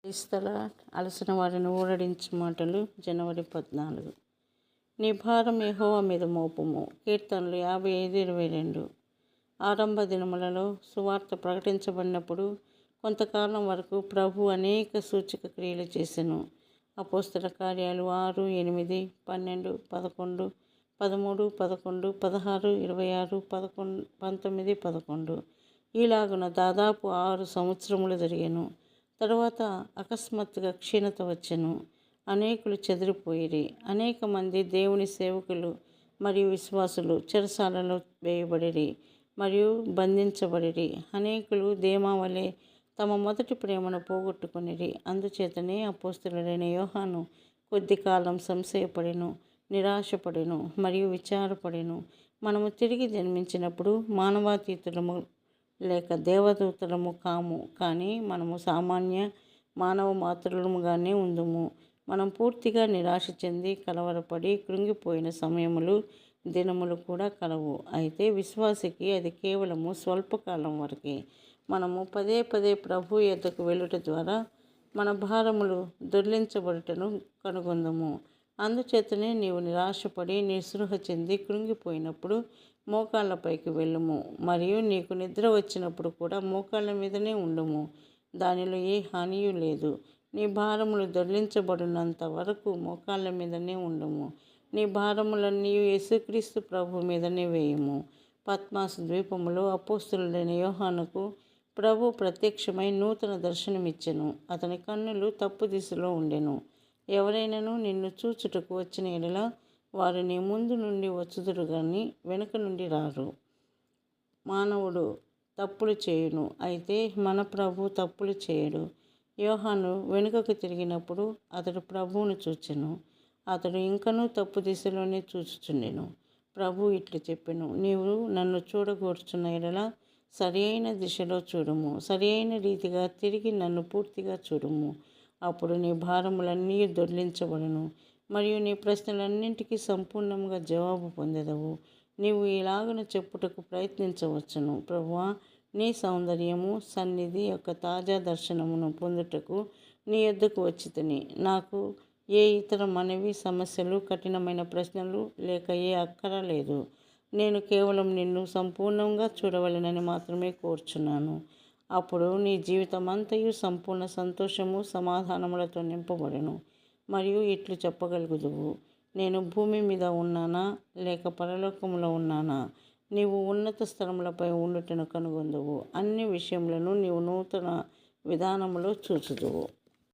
క్రైస్తల అలసిన వారిని ఊరడించు మాటలు జనవరి 14. నీ భారం యెహోవా మీద మోపుము. కీర్తనలు 55:22. ఆరంభ దినములలో సువార్త ప్రకటించబడినప్పుడు కొంతకాలం వరకు ప్రభు అనేక సూచక క్రియలు చేసెను. అపోస్తల కార్యాలు 6, 8, 12, 11, 13, 11, 16, 26, 19, 11 ఈలాగున దాదాపు 6 సంవత్సరములు జరిగెను. తరువాత అకస్మాత్తుగా క్షీణత వచ్చెను. అనేకులు చెదిరిపోయిరి. అనేక మంది దేవుని సేవకులు మరియు విశ్వాసులు చెరసాలలో వేయబడిరి మరియు బంధించబడిరి. అనేకులు దేమా వలె తమ మొదటి ప్రేమను పోగొట్టుకొనిరి. అందుచేతనే అపోస్తలుడైన యోహాను కొద్ది కాలం సంశయపడెను, నిరాశపడెను మరియు విచారపడెను. మనము తిరిగి జన్మించినప్పుడు మానవాతీతులము లేక దేవదూతలము కాము, కానీ మనము సామాన్య మానవ మాతృలముగానే ఉందుము. మనం పూర్తిగా నిరాశ చెంది కలవరపడి కృంగిపోయిన సమయములు, దినములు కూడా కలవు. అయితే విశ్వాసికి అది కేవలము స్వల్పకాలం వరకే. మనము పదే పదే ప్రభు యొద్దకు వెళ్ళుట ద్వారా మన భారములు దొర్లించబడుటను కనుగొందుము. అందుచేతనే నీవు నిరాశపడి నిస్పృహ చెంది కృంగిపోయినప్పుడు మోకాళ్ళపైకి వెళ్ళుము, మరియు నీకు నిద్ర వచ్చినప్పుడు కూడా మోకాళ్ళ మీదనే ఉండుము. దానిలో ఏ హానియూ లేదు. నీ భారములు దొర్లించబడినంత వరకు మోకాళ్ళ మీదనే ఉండుము. నీ భారములన్నీ యేసుక్రీస్తు ప్రభు మీదనే వేయుము. పత్మసు ద్వీపములో అపోస్తలుడైన యోహానుకు ప్రభు ప్రత్యక్షమై నూతన దర్శనమిచ్చెను. అతని కన్నులు తప్పు దిశలో ఉండెను. ఎవరైనాను నిన్ను చూచుటకు వచ్చిన యెడల వారు నీ ముందు నుండి వచ్చుదురు గాని వెనుక నుండి రారు. మానవుడు తప్పులు చేయును, అయితే మన ప్రభు తప్పులు చేయడు. యోహాను వెనుకకు తిరిగినప్పుడు అతడు ప్రభువును చూచెను. అతడు ఇంకనూ తప్పు దిశలోనే చూచుచుండెను. ప్రభు ఇట్లు చెప్పెను, నీవు నన్ను చూడగోరుచున్న యెడల సరి అయిన దిశలో చూడుము. సరి అయిన రీతిగా తిరిగి నన్ను పూర్తిగా చూడుము. అప్పుడు నీ భారములన్నీ దొర్లించబడును మరియు నీ ప్రశ్నలన్నింటికీ సంపూర్ణంగా జవాబు పొందెదవు. నీవు ఇలాగున చెప్పుటకు ప్రయత్నించవచ్చును, ప్రభువా, నీ సౌందర్యము సన్నిధి యొక్క తాజా దర్శనమును పొందుటకు నీ యొద్దకు వచ్చితిని. నాకు ఏ ఇతర మనవి, సమస్యలు, కఠినమైన ప్రశ్నలు లేక ఏ అక్కర లేదు. నేను కేవలం నిన్ను సంపూర్ణంగా చూడవలెనని మాత్రమే కోరుచున్నాను. అప్పుడు నీ జీవితమంతయు సంపూర్ణ సంతోషము, సమాధానములతో నింపబడును. మరియు ఇట్లు చెప్పగలుగుదువు, నేను భూమి మీద ఉన్నానా లేక పరలోకములో ఉన్నానా? నీవు ఉన్నత స్థలములపై ఉండుటను కనుగొందువు. అన్ని విషయములను నీవు నూతన విధానములో చూచుదువు.